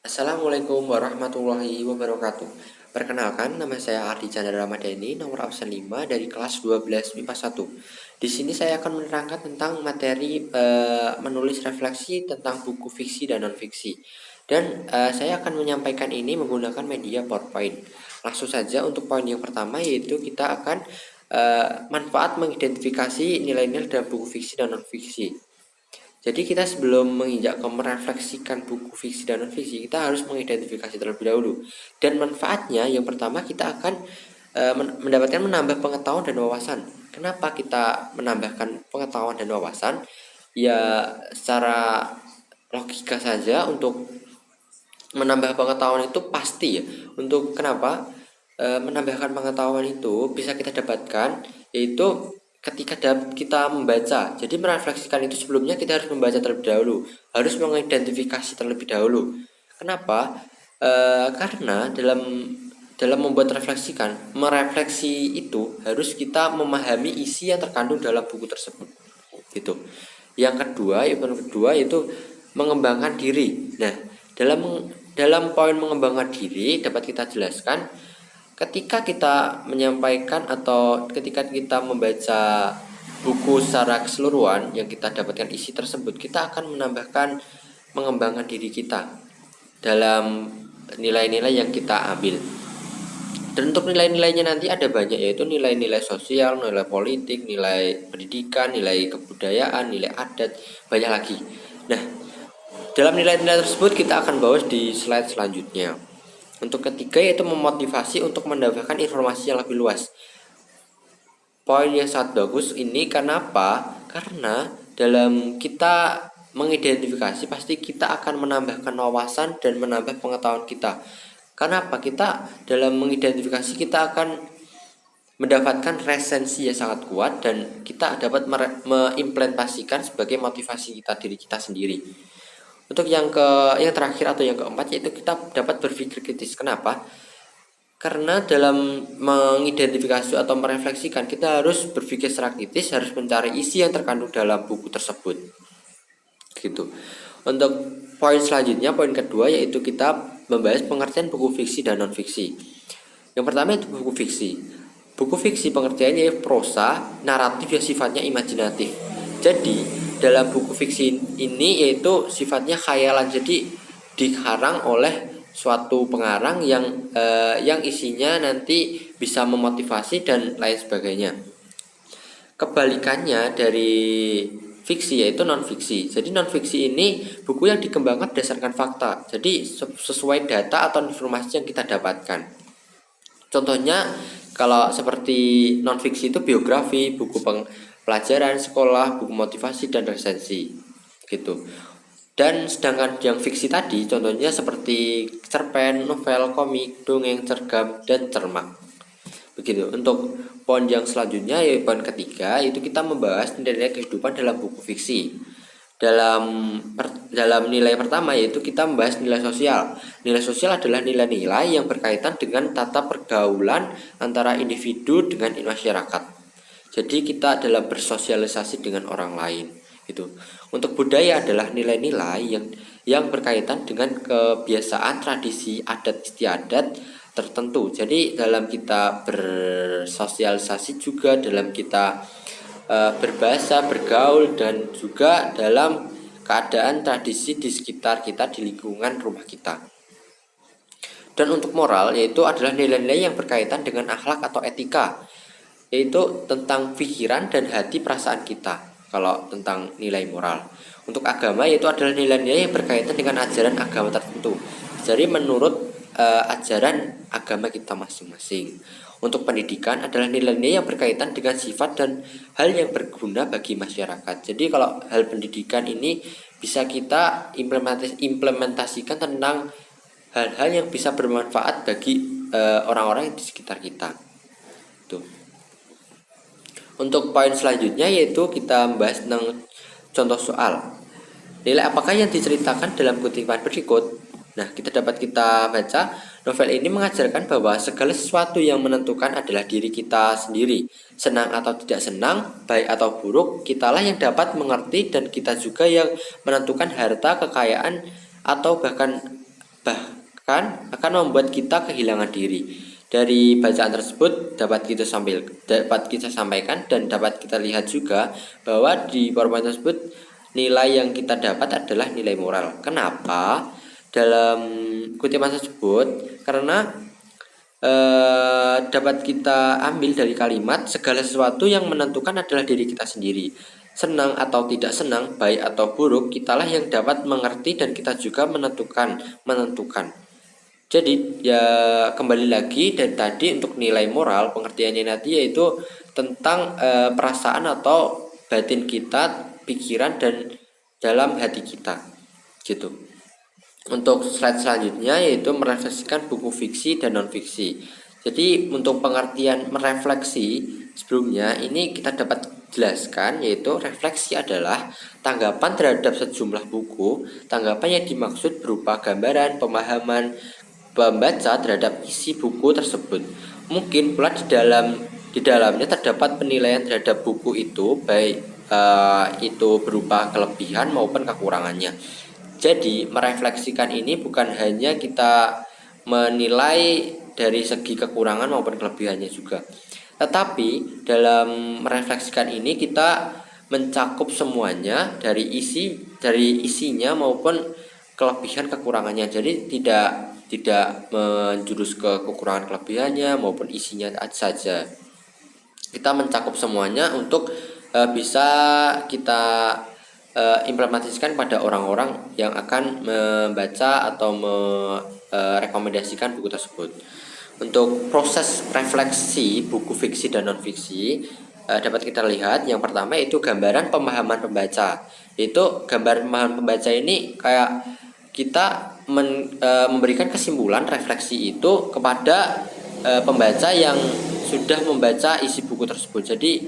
Assalamualaikum warahmatullahi wabarakatuh. Perkenalkan, nama saya Ardi Chandra Ramadhani, nomor absen 5 dari kelas 12 MIPA 1. Di sini saya akan menerangkan tentang materi menulis refleksi tentang buku fiksi dan non-fiksi. Dan saya akan menyampaikan ini menggunakan media PowerPoint. Langsung saja untuk poin yang pertama, yaitu kita akan manfaat mengidentifikasi nilai-nilai dalam buku fiksi dan non-fiksi. Jadi kita sebelum menginjak ke merefleksikan buku fiksi dan non-fiksi, kita harus mengidentifikasi terlebih dahulu. Dan manfaatnya yang pertama, kita akan mendapatkan menambah pengetahuan dan wawasan. Kenapa kita menambahkan pengetahuan dan wawasan? Ya secara logika saja, untuk menambah pengetahuan itu pasti ya. Untuk kenapa menambahkan pengetahuan itu bisa kita dapatkan, yaitu ketika kita membaca. Jadi merefleksikan itu sebelumnya kita harus membaca terlebih dahulu, harus mengidentifikasi terlebih dahulu. Kenapa? Karena dalam membuat merefleksi itu harus kita memahami isi yang terkandung dalam buku tersebut. Gitu. Yang kedua yaitu mengembangkan diri. Nah, dalam poin mengembangkan diri dapat kita jelaskan, ketika kita menyampaikan atau ketika kita membaca buku secara keseluruhan yang kita dapatkan isi tersebut, kita akan mengembangkan diri kita dalam nilai-nilai yang kita ambil. Dan untuk nilai-nilainya nanti ada banyak, yaitu nilai-nilai sosial, nilai politik, nilai pendidikan, nilai kebudayaan, nilai adat, banyak lagi. Nah, dalam nilai-nilai tersebut kita akan bahas di slide selanjutnya. Untuk ketiga, yaitu memotivasi untuk mendapatkan informasi yang lebih luas. Poin yang sangat bagus ini, kenapa? Karena dalam kita mengidentifikasi, pasti kita akan menambahkan wawasan dan menambah pengetahuan kita. Kenapa? Kita dalam mengidentifikasi kita akan mendapatkan resensi yang sangat kuat, dan kita dapat mengimplementasikan sebagai motivasi diri kita sendiri. Untuk yang terakhir atau yang keempat, yaitu kita dapat berpikir kritis. Kenapa? Karena dalam mengidentifikasi atau merefleksikan, kita harus berpikir secara kritis, harus mencari isi yang terkandung dalam buku tersebut. Gitu. Untuk poin selanjutnya, poin kedua, yaitu kita membahas pengertian buku fiksi dan non fiksi. Yang pertama itu buku fiksi. Buku fiksi pengertiannya prosa naratif yang sifatnya imajinatif. Jadi dalam buku fiksi ini yaitu sifatnya khayalan, jadi dikarang oleh suatu pengarang yang isinya nanti bisa memotivasi dan lain sebagainya. Kebalikannya dari fiksi yaitu non fiksi. Jadi non fiksi ini buku yang dikembangkan berdasarkan fakta, jadi sesuai data atau informasi yang kita dapatkan. Contohnya kalau seperti non fiksi itu biografi, buku pelajaran sekolah, buku motivasi dan resensi gitu. Dan sedangkan yang fiksi tadi contohnya seperti cerpen, novel, komik, dongeng, cergam dan cermak. Begitu. Untuk poin yang selanjutnya, yaitu poin ketiga, itu kita membahas nilai kehidupan dalam buku fiksi. Dalam nilai pertama, yaitu kita membahas nilai sosial. Nilai sosial adalah nilai-nilai yang berkaitan dengan tata pergaulan antara individu dengan masyarakat. Jadi kita dalam bersosialisasi dengan orang lain gitu. Untuk budaya adalah nilai-nilai yang berkaitan dengan kebiasaan, tradisi, adat istiadat tertentu. Jadi dalam kita bersosialisasi juga dalam kita berbahasa, bergaul, dan juga dalam keadaan tradisi di sekitar kita, di lingkungan rumah kita. Dan untuk moral, yaitu adalah nilai-nilai yang berkaitan dengan akhlak atau etika, yaitu tentang pikiran dan hati perasaan kita. Kalau tentang nilai moral. Untuk agama, yaitu adalah nilai-nilai yang berkaitan dengan ajaran agama tertentu, jadi menurut ajaran agama kita masing-masing. Untuk pendidikan adalah nilai-nilai yang berkaitan dengan sifat dan hal yang berguna bagi masyarakat. Jadi kalau hal pendidikan ini bisa kita implementasikan tentang hal-hal yang bisa bermanfaat bagi orang-orang di sekitar kita. Tuh. Untuk poin selanjutnya, yaitu kita membahas tentang contoh soal. Nilai apakah yang diceritakan dalam kutipan berikut? Nah, kita baca, novel ini mengajarkan bahwa segala sesuatu yang menentukan adalah diri kita sendiri. Senang atau tidak senang, baik atau buruk, kitalah yang dapat mengerti, dan kita juga yang menentukan harta, kekayaan, atau bahkan bahkan akan membuat kita kehilangan diri. Dari bacaan tersebut dapat kita sampaikan dan dapat kita lihat juga bahwa di PowerPoint tersebut nilai yang kita dapat adalah nilai moral. Kenapa? Dalam kutipan tersebut karena dapat kita ambil dari kalimat segala sesuatu yang menentukan adalah diri kita sendiri. Senang atau tidak senang, baik atau buruk, kitalah yang dapat mengerti dan kita juga menentukan. Jadi ya kembali lagi dari tadi untuk nilai moral, pengertiannya nanti yaitu tentang perasaan atau batin kita, pikiran dan dalam hati kita gitu. Untuk slide selanjutnya yaitu merefleksikan buku fiksi dan non-fiksi. Jadi untuk pengertian merefleksi sebelumnya ini kita dapat jelaskan yaitu refleksi adalah tanggapan terhadap sejumlah buku. Tanggapan yang dimaksud berupa gambaran, pemahaman pembaca terhadap isi buku tersebut. Mungkin pula di dalamnya terdapat penilaian terhadap buku itu, baik itu berupa kelebihan maupun kekurangannya. Jadi merefleksikan ini bukan hanya kita menilai dari segi kekurangan maupun kelebihannya juga, tetapi dalam merefleksikan ini kita mencakup semuanya dari isinya maupun kelebihan kekurangannya. Jadi tidak menjurus ke kekurangan kelebihannya maupun isinya saja. Kita mencakup semuanya untuk bisa kita implementasikan pada orang-orang yang akan membaca atau merekomendasikan buku tersebut. Untuk proses refleksi buku fiksi dan non-fiksi dapat kita lihat yang pertama itu gambaran pemahaman pembaca. Itu gambaran pemahaman pembaca ini kayak kita memberikan kesimpulan refleksi itu kepada pembaca yang sudah membaca isi buku tersebut. Jadi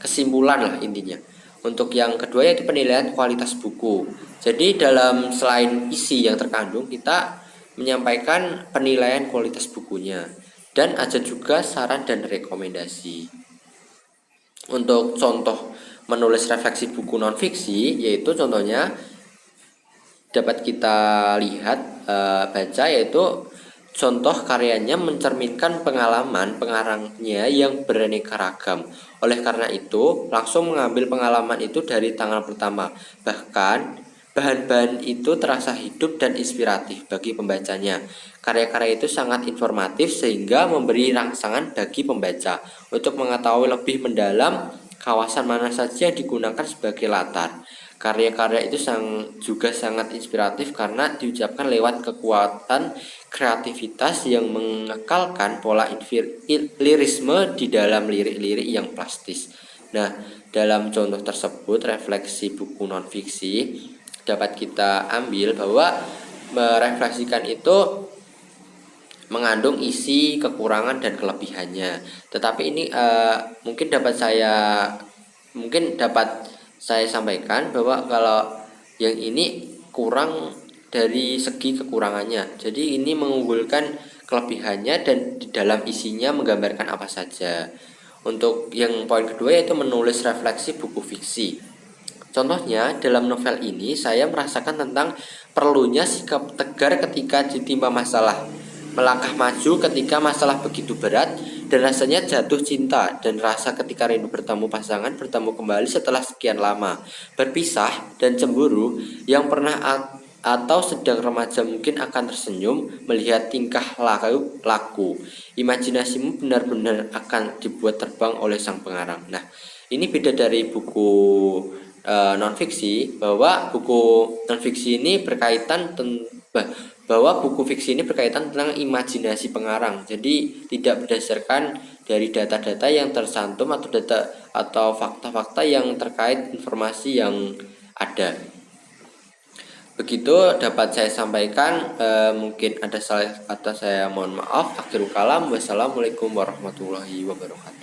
kesimpulan lah intinya. Untuk yang kedua yaitu penilaian kualitas buku. Jadi dalam selain isi yang terkandung, kita menyampaikan penilaian kualitas bukunya dan ada juga saran dan rekomendasi. Untuk contoh menulis refleksi buku non fiksi yaitu contohnya dapat kita lihat baca yaitu contoh karyanya mencerminkan pengalaman pengarangnya yang beraneka ragam. Oleh karena itu, langsung mengambil pengalaman itu dari tangan pertama. Bahkan, bahan-bahan itu terasa hidup dan inspiratif bagi pembacanya. Karya-karya itu sangat informatif sehingga memberi rangsangan bagi pembaca untuk mengetahui lebih mendalam kawasan mana saja yang digunakan sebagai latar. Karya-karya itu juga sangat inspiratif karena diucapkan lewat kekuatan kreativitas yang mengekalkan pola lirisme di dalam lirik-lirik yang plastis. Nah, dalam contoh tersebut refleksi buku non-fiksi dapat kita ambil bahwa merefleksikan itu mengandung isi, kekurangan dan kelebihannya. Tetapi ini mungkin dapat saya sampaikan bahwa kalau yang ini kurang dari segi kekurangannya. Jadi ini mengunggulkan kelebihannya dan di dalam isinya menggambarkan apa saja. Untuk yang poin kedua yaitu menulis refleksi buku fiksi. Contohnya dalam novel ini saya merasakan tentang perlunya sikap tegar ketika ditimpa masalah, melangkah maju ketika masalah begitu berat, dan rasanya jatuh cinta dan rasa ketika rindu bertemu pasangan bertemu kembali setelah sekian lama, berpisah dan cemburu yang pernah atau sedang remaja mungkin akan tersenyum melihat tingkah laku. Imajinasimu benar-benar akan dibuat terbang oleh sang pengarang. Nah, ini beda dari buku non-fiksi, bahwa buku non-fiksi ini berkaitan buku fiksi ini berkaitan tentang imajinasi pengarang. Jadi tidak berdasarkan dari data-data yang tersantum atau fakta-fakta yang terkait informasi yang ada. Begitu dapat saya sampaikan. Mungkin ada salah kata saya mohon maaf. Akhirul kalam. Wassalamualaikum warahmatullahi wabarakatuh.